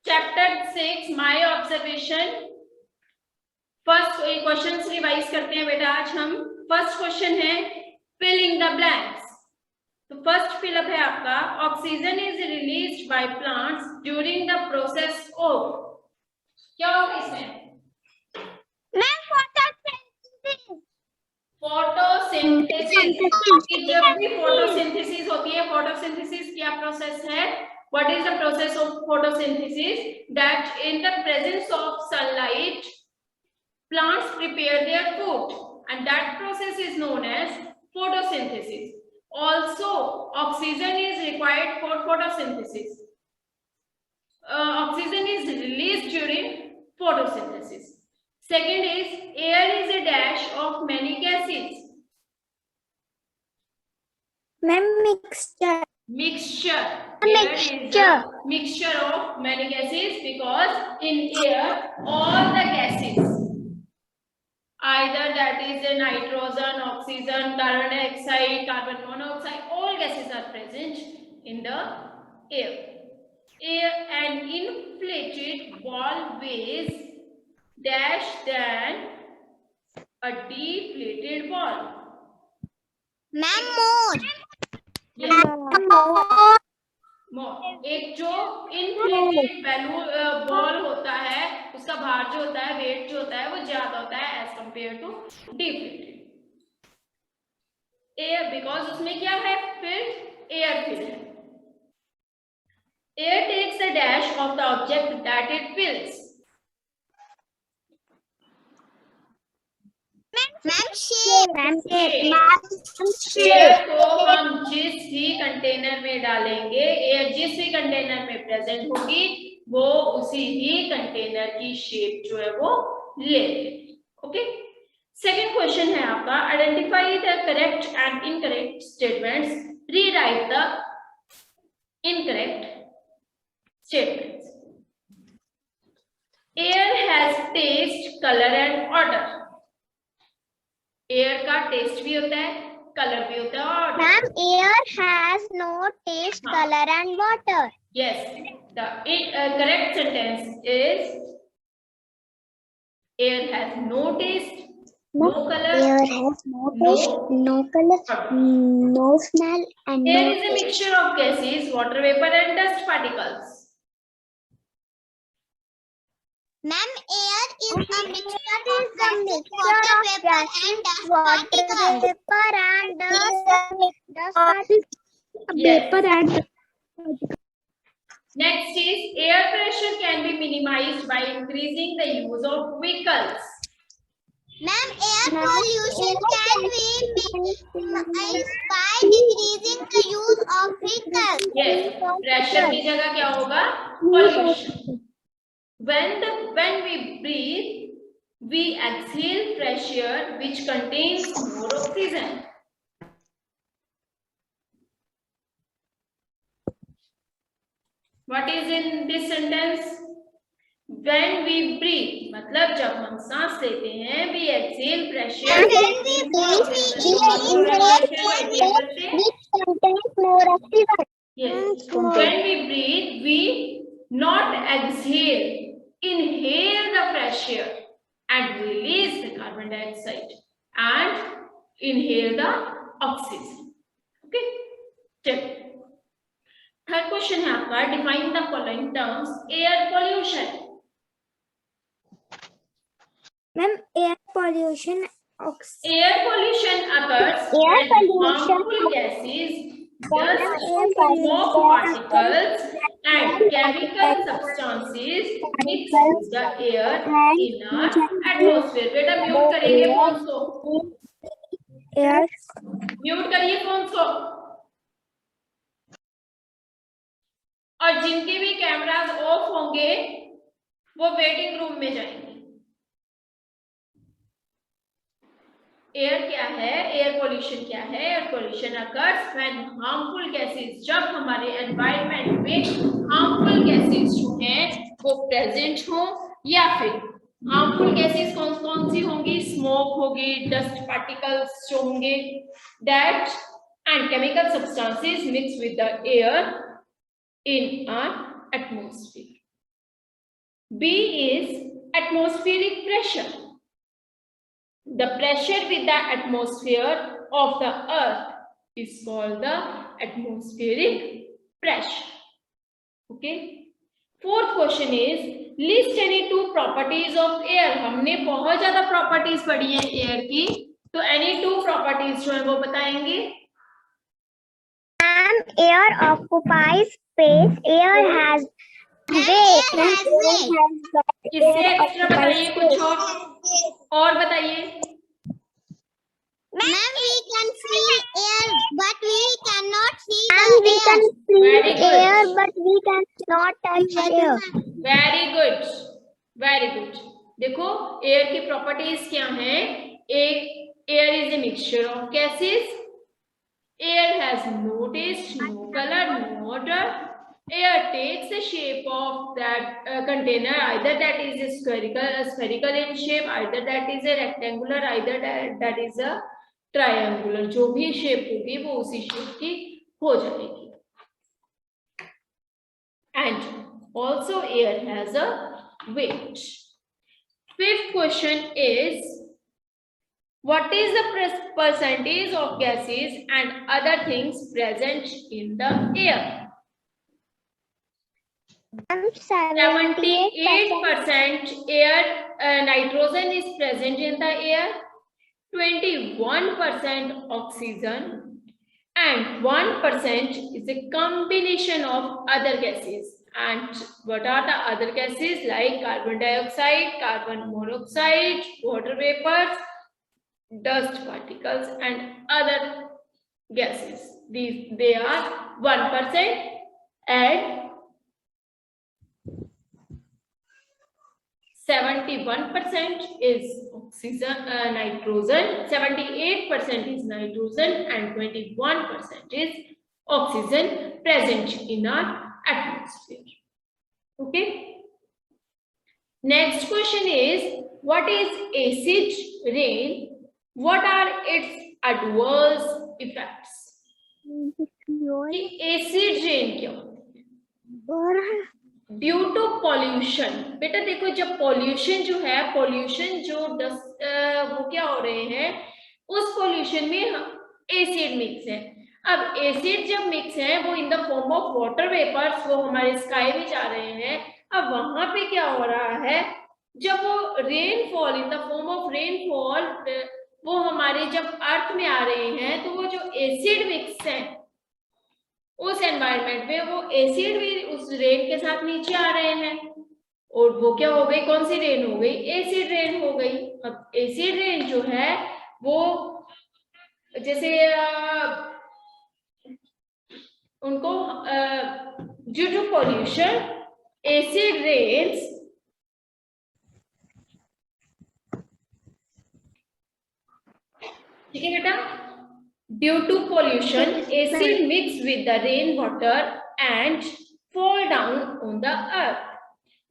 Chapter 6 my observation. First question revise करते हैं बेटा आज हम। फर्स्ट क्वेश्चन है फिल इन द ब्लैंक्स। तो फर्स्ट फिलअप है आपका, oxygen is released by plants during the process of, क्या होगा इसमें? फोटोसिंथेसिस। जब भी फोटोसिंथेसिस होती है, फोटोसिंथेसिस क्या प्रोसेस है? What is the process of photosynthesis? That in the presence of sunlight, plants prepare their food, and that process is known as photosynthesis. Also, oxygen is required for photosynthesis. Oxygen is released during photosynthesis. Second is air is a dash of many gases. Mixture. Mixture. Air is a mixture of many gases because in air all the gases, either that is a nitrogen, oxygen, carbon dioxide, carbon monoxide, all gases are present in the air. An inflated ball weighs dash than a deflated ball. एक जो inflated ball होता है उसका भार जो होता है, wait जो होता है वो ज्यादा होता है as compare to deflated air, because उसमें क्या है, फिर एयर फिल है. Air takes the dash of the object that it fills. Air को हम जिस भी कंटेनर में डालेंगे, एयर जिस भी कंटेनर में प्रेजेंट होगी वो उसी ही कंटेनर की शेप जो है वो ले लेगी. ओके. सेकेंड क्वेश्चन है आपका, identify the correct and incorrect statements, rewrite the incorrect statements. Air has taste, colour and order. Air का टेस्ट भी होता है, कलर भी होता है और Ma'am, air has no taste, color and water. yes, the correct sentence is air has no taste, no color, Air has no taste, no color, no smell and there no is a mixture of gases, water vapor and dust particles. Ma'am, air is a mixture of gases, water vapor and dust particles. Vapor and dust particles. Yes. Vapor and Next is air pressure can be minimized by increasing the use of vehicles. Ma'am, air pollution can be minimized by decreasing the use of vehicles. Yes, pressure की जगह क्या होगा? Pollution. When we breathe, we exhale fresh air which contains more oxygen. What is in this sentence? When we breathe, मतलब जब हम सांस लेते हैं, we exhale fresh air which contains more oxygen. Yes. When we breathe, we not exhale, inhale the fresh air and release the carbon dioxide and inhale the oxygen. Okay. Check. Third question है आपका, define the following terms. Air pollution. Ma'am, air pollution. Air pollution occurs when harmful gases, dust, smoke particles, and chemical substances mix with the air in our atmosphere. बेटा mute करेंगे phones को. Air. Mute करिए phones को. और जिनके भी cameras of होंगे वो वेटिंग रूम में जाएंगे. एयर क्या है, एयर पोल्यूशन क्या है? Air pollution occurs when harmful gases, जब हमारे एनवायरनमेंट में हार्मफुल गैसेस जो हैं वो प्रेजेंट हो, या फिर हार्मफुल गैसेस कौन कौन सी होंगी? स्मोक होगी, डस्ट पार्टिकल्स जो होंगे, that and chemical substances mix with the air in our atmosphere. B is atmospheric pressure. The pressure with the atmosphere of the earth is called the atmospheric pressure. Okay. Fourth question is list any two properties of air. हमने बहुत ज्यादा properties पढ़ी है air की, तो any two properties जो है वो बताएंगे. Air occupies space. Air has weight. इससे एक्स्ट्रा बताइए कुछ और बताइए. Ma'am, we can feel air, but we cannot see the air. Very good. Air, but we cannot touch air. Very good. Very good. देखो एयर की properties क्या हैं. एक, air is a mixture of gases. Air has no taste, no color, no odor. Air takes the shape of that container, either that is a spherical in shape, either that is a rectangular, either that is a triangular. जो भी shape होगी वो उसी shape की हो जाएगी. And also air has a weight. Fifth question is, what is the percentage of gases and other things present in the air? 78% air, nitrogen is present in the air, 21% oxygen, and 1% is a combination of other gases. And what are the other gases? Like carbon dioxide, carbon monoxide, water vapors, dust particles, and other gases. They are 1%, and 71% is oxygen, nitrogen, 78% is nitrogen, and 21% is oxygen present in our atmosphere. Okay. Next question is, what is acid rain? What are its adverse effects? Acid rain क्या होती है? Due to pollution. बेटा देखो, जब pollution जो है, pollution जो वो क्या हो रहे हैं, उस पॉल्यूशन में एसिड मिक्स है. अब एसिड जब मिक्स है वो in the form of water vapours, वो हमारे स्काई में जा रहे हैं. अब वहां पे क्या हो रहा है, जब वो rainfall in the form of rainfall वो हमारे जब अर्थ में आ रहे हैं, तो वो जो एसिड मिक्स है उस एनवायरनमेंट में, वो एसिड भी उस रेन के साथ नीचे आ रहे हैं, और वो क्या हो गई, कौन सी रेन हो गई? एसिड रेन हो गई. अब एसिड रेन जो है वो जैसे उनको due to pollution acid rains ठीक है बेटा. Due to pollution, acid mix with the rainwater and fall down on the earth.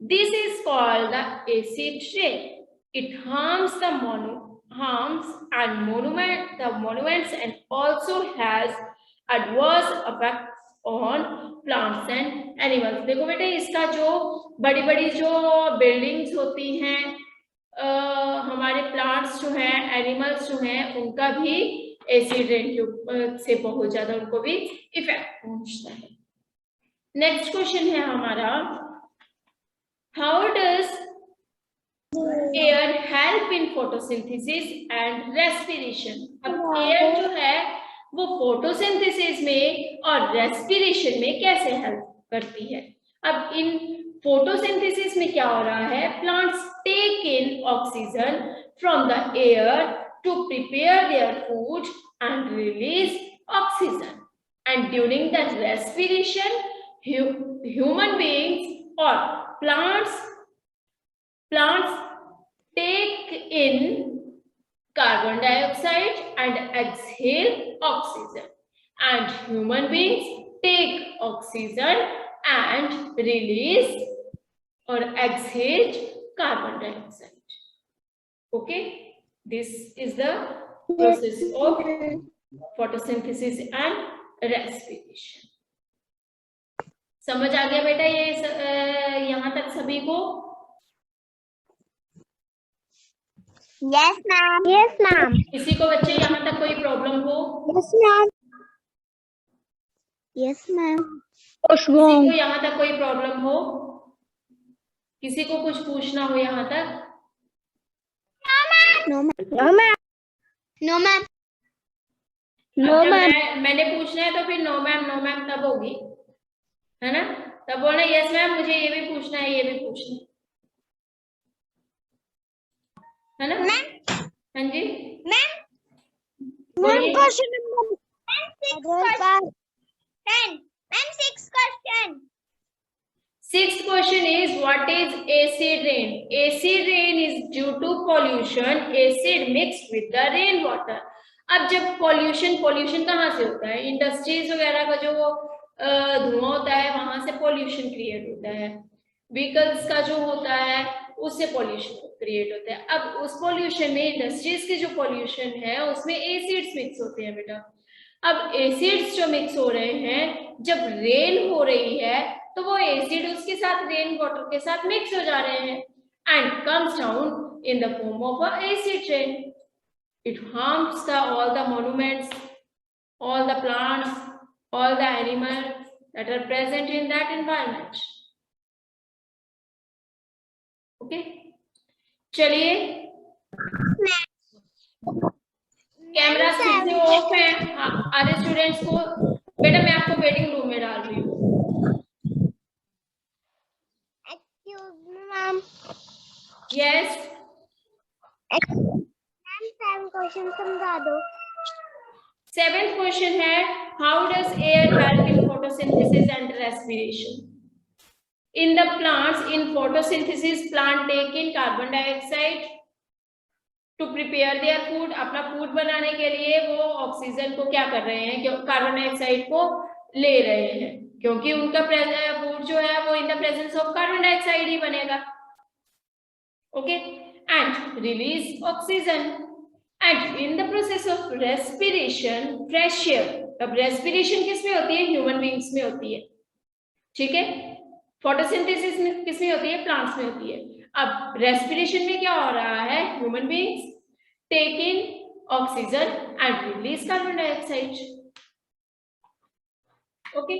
This is called the acid rain. It harms the monuments and also has adverse effects on plants and animals. देखो बेटे, इसका जो बड़ी-बड़ी जो buildings होती हैं, हमारे plants जो हैं, एनिमल्स जो हैं, उनका भी एसिड रेन से बहुत ज्यादा उनको भी इफेक्ट पहुंचता है. नेक्स्ट क्वेश्चन है हमारा, how does air help in photosynthesis and respiration? अब एयर जो है वो फोटोसिंथेसिस में और रेस्पिरेशन में कैसे हेल्प करती है? अब इन फोटोसिंथेसिस में क्या हो रहा है, plants take in oxygen from the air to prepare their food and release oxygen, and during the respiration human beings or plants take in carbon dioxide and exhale oxygen, and human beings take oxygen and release or exhale carbon dioxide. Okay. This is the process of photosynthesis and respiration. समझ आ गया बेटा ये यहाँ तक सभी को? Yes, ma'am. Yes, ma'am. किसी को बच्चे यहाँ तक कोई प्रॉब्लम हो? Yes, ma'am. Yes, ma'am. किसी को यहाँ तक कोई प्रॉब्लम हो? किसी को कुछ पूछना हो यहाँ तक? No, ma'am. No, ma'am. No, ma'am. अब जब मैंने पूछना है तो फिर नो मैम तब होगी, है ना? तब बोलना यस मैम मुझे ये भी पूछना है, ये भी पूछना है ना? मैम। हाँ जी मैम। बोलिए। Question number 10. Ma'am, 6 question. Sixth question is what is acid rain? Acid rain is due to pollution, acid mixed with the rain water. अब जब pollution कहाँ से होता है? इंडस्ट्रीज वगैरह का जो धुआं होता है वहां से pollution क्रिएट होता है, व्हीकल्स का जो होता है उससे pollution क्रिएट होता है। अब उस pollution में इंडस्ट्रीज की जो pollution है उसमें एसिड्स मिक्स होते हैं बेटा। अब एसिड्स जो मिक्स हो रहे हैं, जब रेन हो रही है तो वो एसिड उसके साथ रेन वाटर के साथ मिक्स हो जा रहे हैं and comes down in the form of a acid rain. It harms the all the monuments, all the plants, all the animals that are present in that environment. Okay, चलिए camera फिर से of है। आधे students को बेटा मैं आपको waiting room में डाल रही हूँ। Ma'am. Yes. Ma'am, 7 question समझा दो। Seventh question है how does air help in photosynthesis and respiration? In the plants, in photosynthesis, plant take in carbon dioxide to prepare their food. अपना फूड बनाने के लिए वो ऑक्सीजन को क्या कर रहे हैं, कार्बन डाइऑक्साइड को ले रहे हैं, क्योंकि उनका फूड जो है वो in the presence of carbon dioxide ही बनेगा। Okay, and release oxygen and in the process of respiration fresh air. अब रेस्पिरेशन किस में होती है? ह्यूमन बींग्स में होती है, ठीक है। फोटोसिंथेसिस में किस में होती है? प्लांट्स में होती है। अब रेस्पिरेशन में क्या हो रहा है? Human beings take in oxygen and release carbon dioxide. Okay